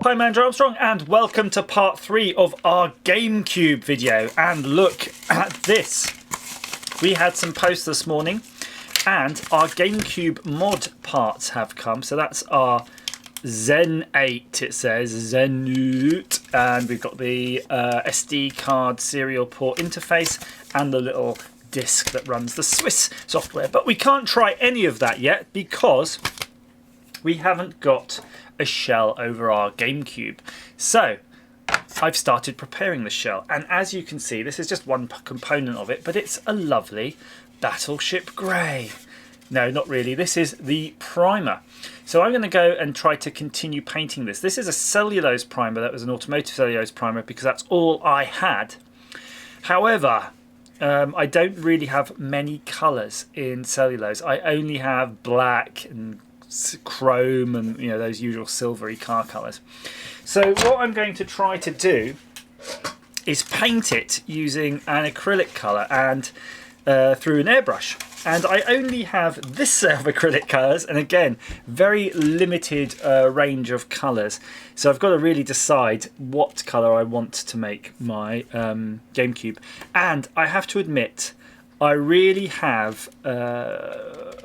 Hi, I'm Andrew Armstrong and welcome to part 3 of our GameCube video. And look at this. We had some posts this morning and our GameCube mod parts have come. So that's our Zen 8, it says, Zenute. And we've got the SD card serial port interface and the little disc that runs the Swiss software. But we can't try any of that yet because we haven't got a shell over our GameCube. So I've started preparing the shell, and as you can see, this is just one component of it, but it's a lovely Battleship Grey. No, not really. This is the primer. So I'm going to go and try to continue painting this. This is a cellulose primer. That was an automotive cellulose primer because that's all I had. However, I don't really have many colours in cellulose. I only have black and chrome and those usual silvery car colours. So what I'm going to try to do is paint it using an acrylic colour and through an airbrush. And I only have this set of acrylic colours, and again, very limited range of colours. So I've got to really decide what colour I want to make my GameCube. And I have to admit, I really have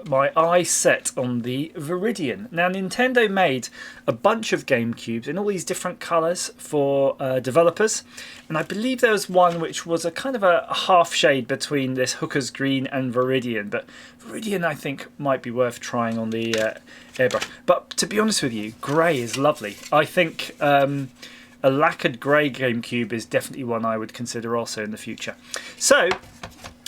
my eye set on the Viridian. Now, Nintendo made a bunch of GameCubes in all these different colours for developers, and I believe there was one which was a kind of a half shade between this Hooker's Green and Viridian, but Viridian I think might be worth trying on the airbrush. But to be honest with you, grey is lovely. I think a lacquered grey GameCube is definitely one I would consider also in the future. So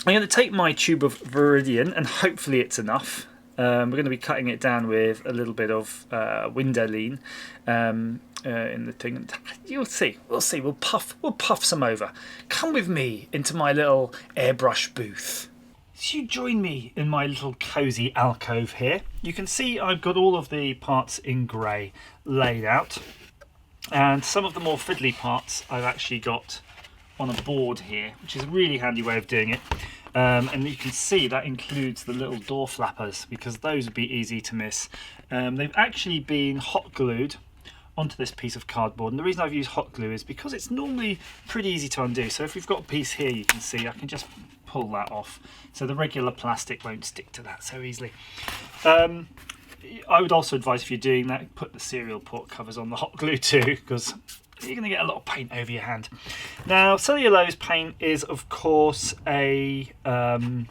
I'm going to take my tube of Viridian, and hopefully it's enough. We're going to be cutting it down with a little bit of window lean in the thing. And you'll see. We'll see. We'll puff some over. Come with me into my little airbrush booth. So you join me in my little cosy alcove here. You can see I've got all of the parts in grey laid out, and some of the more fiddly parts I've actually got on a board here, which is a really handy way of doing it. And you can see that includes the little door flappers, because those would be easy to miss. They've actually been hot glued onto this piece of cardboard, and the reason I've used hot glue is because it's normally pretty easy to undo. So if we've got a piece here, you can see I can just pull that off, so the regular plastic won't stick to that so easily. I would also advise, if you're doing that, put the serial port covers on the hot glue too, because you're going to get a lot of paint over your hand. Now, cellulose paint is, of course, I'm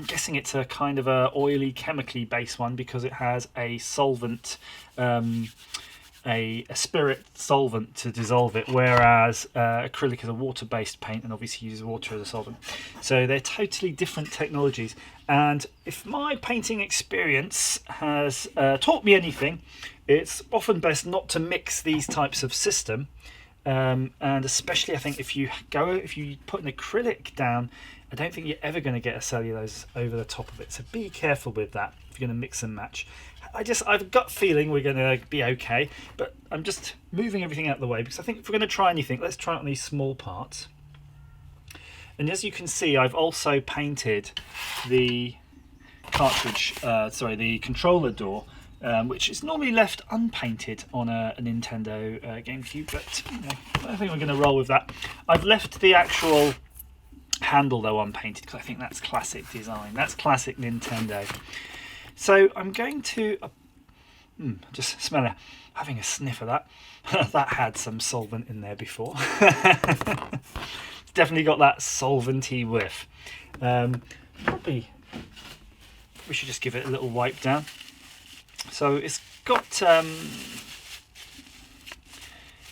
guessing it's a kind of a oily, chemically based one, because it has a solvent, a spirit solvent to dissolve it, whereas acrylic is a water-based paint and obviously uses water as a solvent. So they're totally different technologies. And if my painting experience has taught me anything, it's often best not to mix these types of system, and especially I think if you put an acrylic down, I don't think you're ever going to get a cellulose over the top of it. So be careful with that if you're going to mix and match. I've a gut feeling we're going to be okay, but I'm just moving everything out of the way, because I think if we're going to try anything, let's try it on these small parts. And as you can see, I've also painted the the controller door, which is normally left unpainted on a Nintendo GameCube, but I think we're going to roll with that. I've left the actual handle though unpainted, because I think that's classic design. That's classic Nintendo. So I'm going to just smell it, having a sniff of that. That had some solvent in there before. It's definitely got that solventy whiff. Probably we should just give it a little wipe down. So it's got an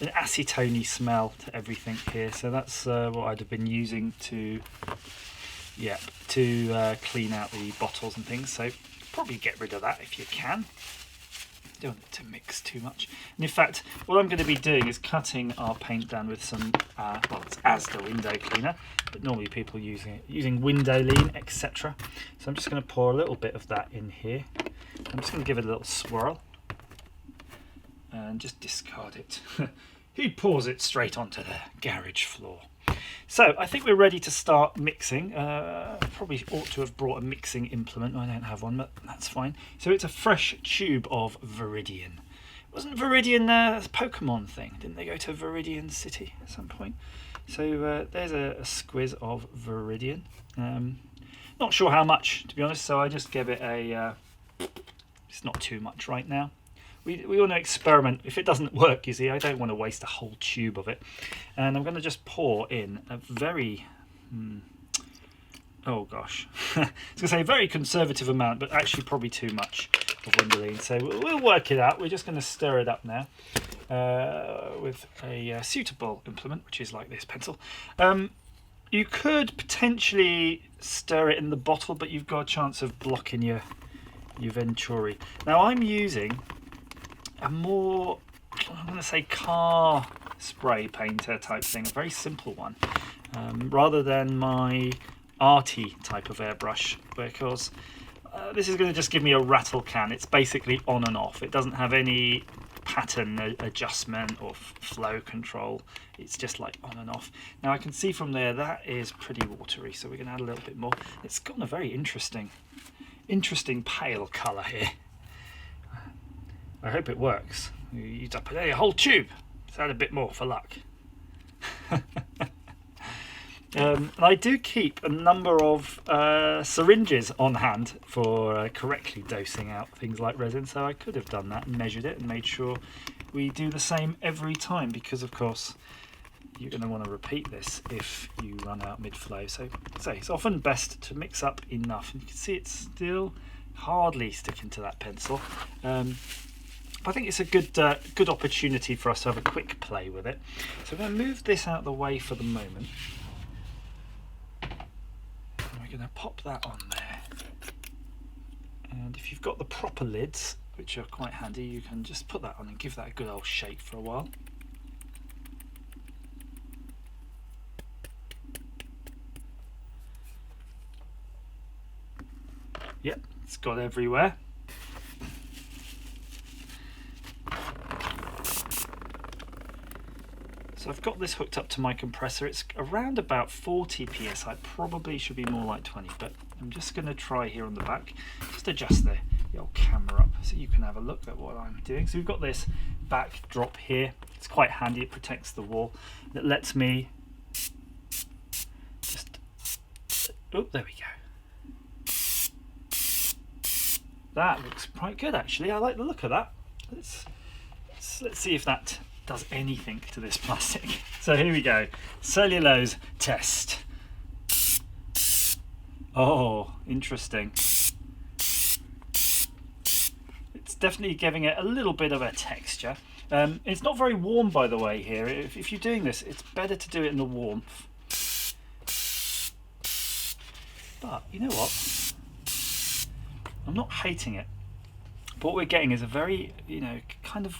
acetone smell to everything here. So that's what I'd have been using to clean out the bottles and things. So probably get rid of that if you can. Don't want it to mix too much. And in fact, what I'm going to be doing is cutting our paint down with some, it's Asda window cleaner, but normally people using window lean, etc. So I'm just going to pour a little bit of that in here. I'm just going to give it a little swirl and just discard it. He pours it straight onto the garage floor. So I think we're ready to start mixing. Probably ought to have brought a mixing implement. I don't have one, but that's fine. So it's a fresh tube of Viridian, Wasn't Viridian a Pokemon thing? Didn't they go to Viridian City at some point? So there's a squiz of Viridian. Not sure how much, to be honest, so I just give it a... it's not too much right now. We want to experiment. If it doesn't work, you see, I don't want to waste a whole tube of it. And I'm going to just pour in a very... oh gosh. I was going to say a very conservative amount, but actually probably too much of Windolene. So we'll work it out. We're just going to stir it up now with a suitable implement, which is like this pencil. You could potentially stir it in the bottle, but you've got a chance of blocking your Venturi. Now I'm using a more, I'm going to say, car spray painter type thing, a very simple one, rather than my arty type of airbrush, because this is going to just give me a rattle can. It's basically on and off. It doesn't have any pattern adjustment or flow control. It's just like on and off. Now I can see from there that is pretty watery, so we're going to add a little bit more. It's got a very interesting pale colour here. I hope it works. You used up a whole tube. Let's add a bit more for luck. And I do keep a number of syringes on hand for correctly dosing out things like resin, so I could have done that and measured it and made sure we do the same every time, because of course you're going to want to repeat this if you run out mid-flow. So it's often best to mix up enough. And you can see it's still hardly sticking to that pencil. I think it's a good opportunity for us to have a quick play with it. So we're going to move this out of the way for the moment. And we're going to pop that on there. And if you've got the proper lids, which are quite handy, you can just put that on and give that a good old shake for a while. Yep, it's got everywhere. So I've got this hooked up to my compressor. It's around about 40 psi. Probably should be more like 20, but I'm just going to try here on the back. Just adjust the old camera up so you can have a look at what I'm doing. So we've got this backdrop here. It's quite handy. It protects the wall. It lets me just... oh, there we go. That looks quite good, actually. I like the look of that. Let's see if that does anything to this plastic. So here we go. Cellulose test. Oh, interesting. It's definitely giving it a little bit of a texture. It's not very warm, by the way, here. If you're doing this, it's better to do it in the warmth. But you know what? I'm not hating it. But what we're getting is a very, kind of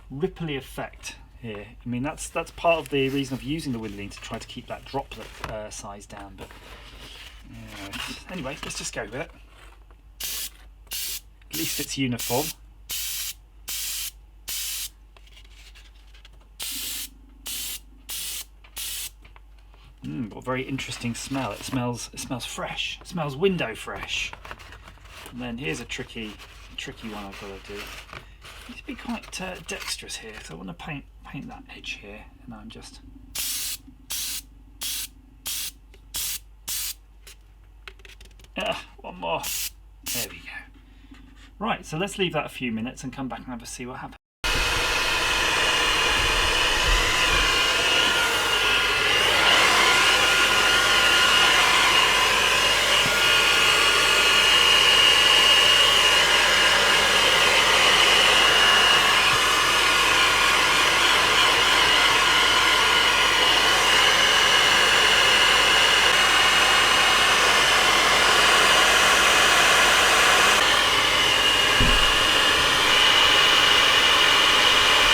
ripply effect here. I mean, that's part of the reason of using the Windolene, to try to keep that droplet size down. But anyway, let's just go with it. At least it's uniform. Got a very interesting smell. It smells fresh. It smells window fresh. And then here's a tricky one I've got to do. I need to be quite dexterous here, so I want to paint that edge here, and I'm just... one more. There we go. Right, so let's leave that a few minutes and come back and have a see what happens.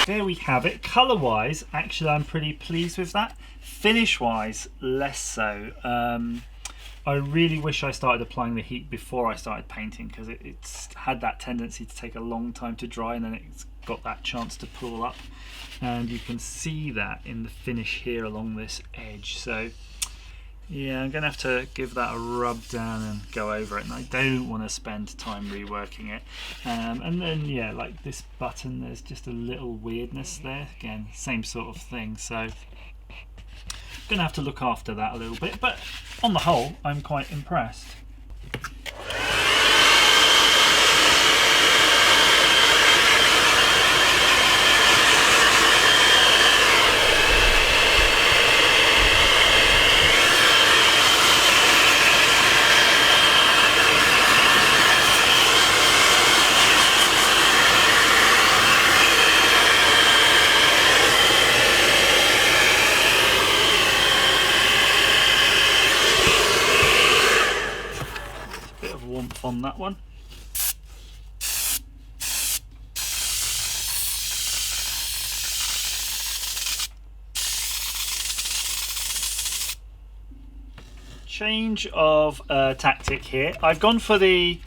There we have it. Colour wise, actually I'm pretty pleased with that. Finish wise, less so. I really wish I started applying the heat before I started painting, because it's had that tendency to take a long time to dry, and then it's got that chance to pull up, and you can see that in the finish here along this edge. So Yeah, I'm going to have to give that a rub down and go over it, and I don't want to spend time reworking it. And then, yeah, like this button, there's just a little weirdness there. Again, same sort of thing, so I'm going to have to look after that a little bit, but on the whole, I'm quite impressed. On that one. Change of tactic here. I've gone for the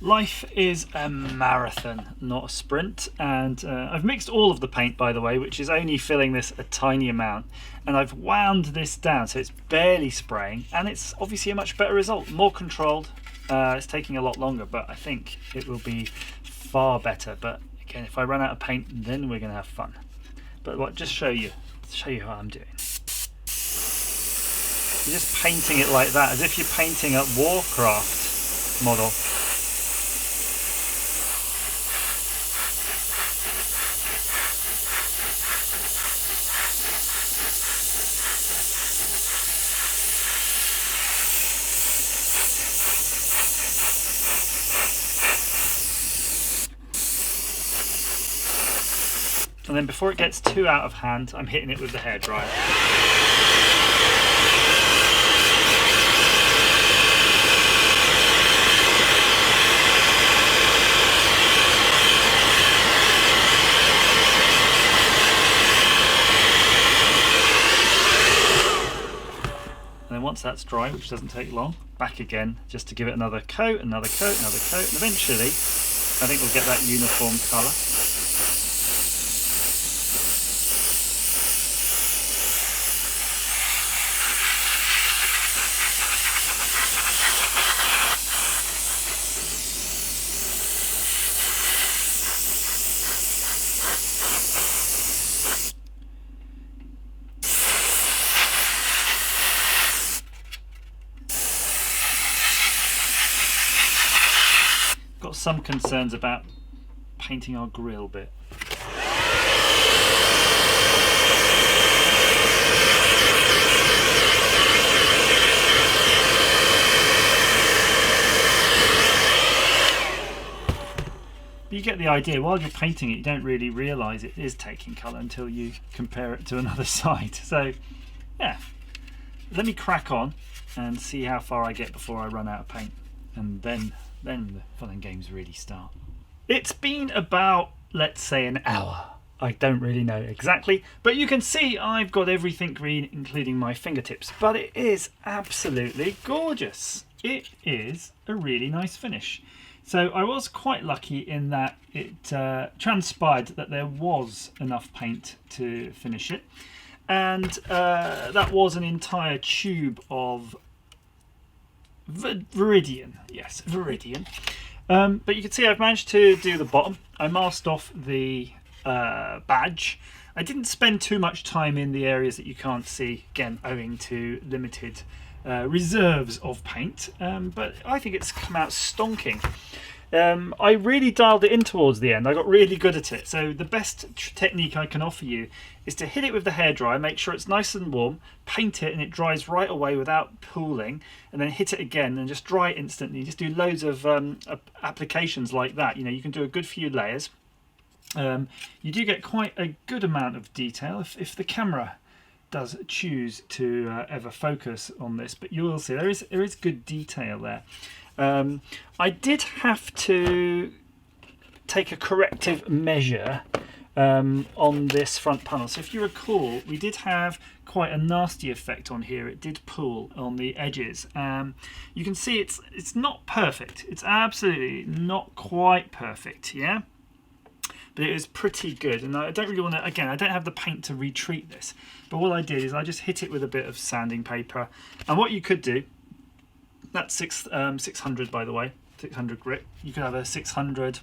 life is a marathon, not a sprint, and I've mixed all of the paint, by the way, which is only filling this a tiny amount, and I've wound this down so it's barely spraying, and it's obviously a much better result, more controlled. It's taking a lot longer, but I think it will be far better. But again, if I run out of paint, then we're going to have fun. But what, just show you how I'm doing. You're just painting it like that, as if you're painting a Warcraft model. And then before it gets too out of hand, I'm hitting it with the hairdryer. And then once that's dry, which doesn't take long, back again just to give it another coat, another coat, another coat, and eventually I think we'll get that uniform colour. Got some concerns about painting our grill bit. But you get the idea. While you're painting it, you don't really realise it is taking colour until you compare it to another side. So yeah, let me crack on and see how far I get before I run out of paint, and then the fun and games really start. It's been about, let's say, an hour. I don't really know exactly, but you can see I've got everything green, including my fingertips, but it is absolutely gorgeous. It is a really nice finish. So I was quite lucky in that it transpired that there was enough paint to finish it, and that was an entire tube of Viridian, yes, Viridian. But you can see I've managed to do the bottom. I masked off the badge. I didn't spend too much time in the areas that you can't see, again owing to limited reserves of paint, but I think it's come out stonking. I really dialed it in towards the end. I got really good at it. So the best technique I can offer you is to hit it with the hairdryer, make sure it's nice and warm, paint it and it dries right away without pooling, and then hit it again and just dry it instantly. Just do loads of applications like that. You know, you can do a good few layers. You do get quite a good amount of detail if the camera does choose to ever focus on this, but you will see there is good detail there. I did have to take a corrective measure on this front panel. So if you recall, we did have quite a nasty effect on here. It did pool on the edges. You can see it's not perfect. It's absolutely not quite perfect, yeah? but it is pretty good. And I don't really want to, again, I don't have the paint to retreat this, but what I did is I just hit it with a bit of sanding paper. And what you could do, that's 600 by the way, 600 grit. You could have a 600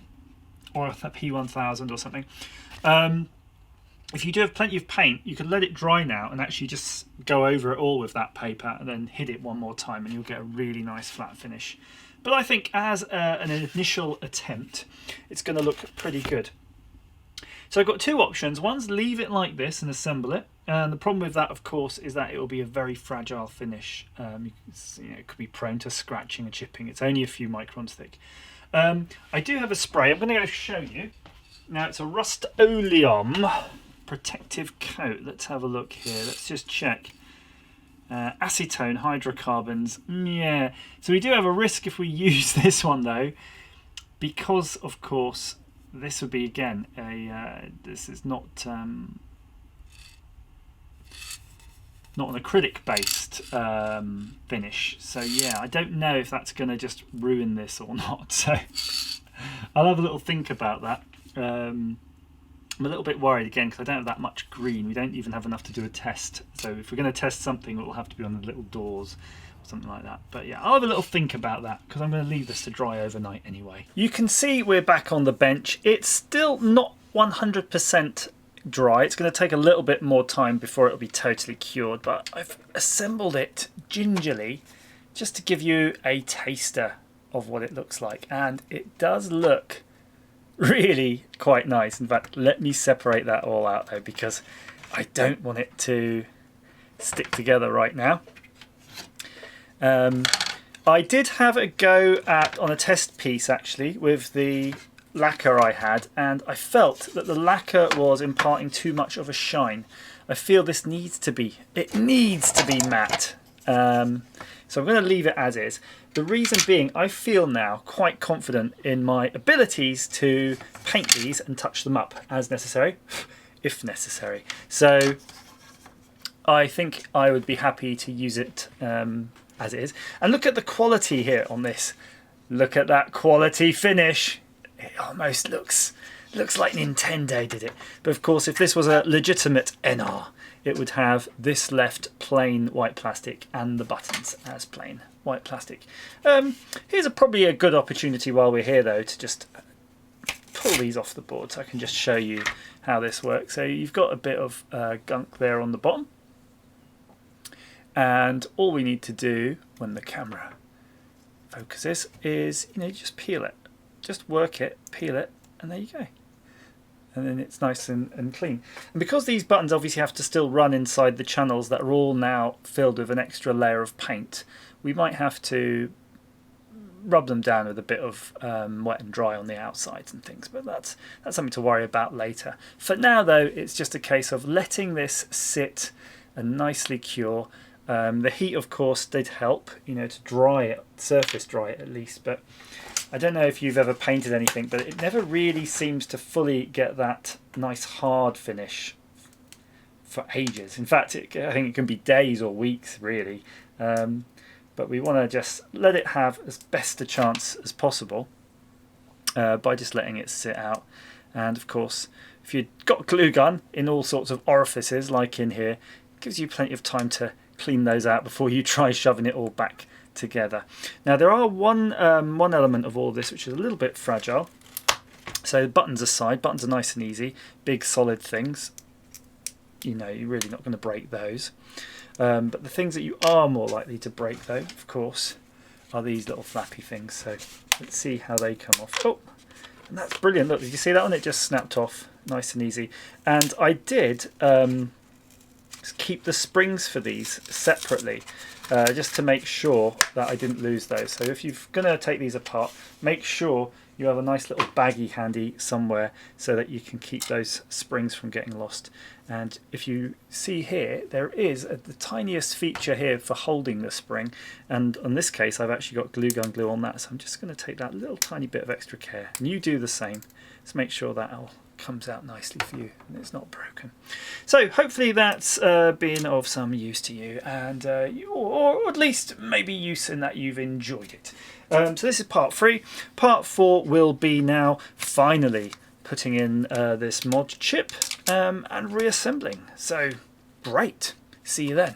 or a P1000 or something. If you do have plenty of paint, you could let it dry now and actually just go over it all with that paper and then hit it one more time and you'll get a really nice flat finish. But I think as an initial attempt, it's going to look pretty good. So I've got two options. One's leave it like this and assemble it. And the problem with that, of course, is that it will be a very fragile finish. It could be prone to scratching and chipping. It's only a few microns thick. I do have a spray. I'm going to go show you. Now it's a Rust-Oleum protective coat. Let's have a look here. Let's just check. Acetone hydrocarbons. Yeah. So we do have a risk if we use this one though, because of course this would be again this is not an acrylic based finish. So yeah, I don't know if that's going to just ruin this or not. So I'll have a little think about that. I'm a little bit worried again because I don't have that much green. We don't even have enough to do a test. So if we're going to test something, it will have to be on the little doors or something like that. But yeah, I'll have a little think about that because I'm going to leave this to dry overnight anyway. You can see we're back on the bench. It's still not 100% dry. It's going to take a little bit more time before it'll be totally cured, but I've assembled it gingerly just to give you a taster of what it looks like. And it does look really quite nice. In fact, let me separate that all out though, because I don't want it to stick together right now. I did have a go on a test piece actually with the lacquer I had, and I felt that the lacquer was imparting too much of a shine. I feel this needs to be matte. So I'm going to leave it as is. The reason being, I feel now quite confident in my abilities to paint these and touch them up as necessary, if necessary. So I think I would be happy to use it as it is. And look at the quality here on this. Look at that quality finish. It almost looks like Nintendo did it. But of course, if this was a legitimate NR, it would have this left plain white plastic and the buttons as plain white plastic. Here's probably a good opportunity while we're here though to just pull these off the board so I can just show you how this works. So you've got a bit of gunk there on the bottom, and all we need to do when the camera focuses is, just peel it, just work it, peel it, and there you go. And then it's nice and clean. And because these buttons obviously have to still run inside the channels that are all now filled with an extra layer of paint, we might have to rub them down with a bit of wet and dry on the outsides and things, but that's something to worry about later. For now though, it's just a case of letting this sit and nicely cure. The heat of course did help, to dry it, surface dry it at least, but I don't know if you've ever painted anything, but it never really seems to fully get that nice hard finish for ages. In fact, I think it can be days or weeks really. But we want to just let it have as best a chance as possible by just letting it sit out. And of course, if you've got glue gun in all sorts of orifices like in here, it gives you plenty of time to clean those out before you try shoving it all back together. Now there are one element of all this which is a little bit fragile. So buttons aside, buttons are nice and easy, big solid things. You're really not going to break those. But the things that you are more likely to break though, of course, are these little flappy things. So let's see how they come off. Oh, and that's brilliant. Look, did you see that one? It just snapped off nice and easy. And I did keep the springs for these separately, just to make sure that I didn't lose those. So if you're going to take these apart, make sure you have a nice little baggie handy somewhere so that you can keep those springs from getting lost. And if you see here, there is the tiniest feature here for holding the spring, and in this case I've actually got glue gun glue on that, so I'm just going to take that little tiny bit of extra care, and you do the same. Let's make sure that all comes out nicely for you and it's not broken. So hopefully that's been of some use to you, and or at least maybe use in that you've enjoyed it. So this is part 3. Part 4 will be now finally putting in this mod chip and reassembling. So great. See you then.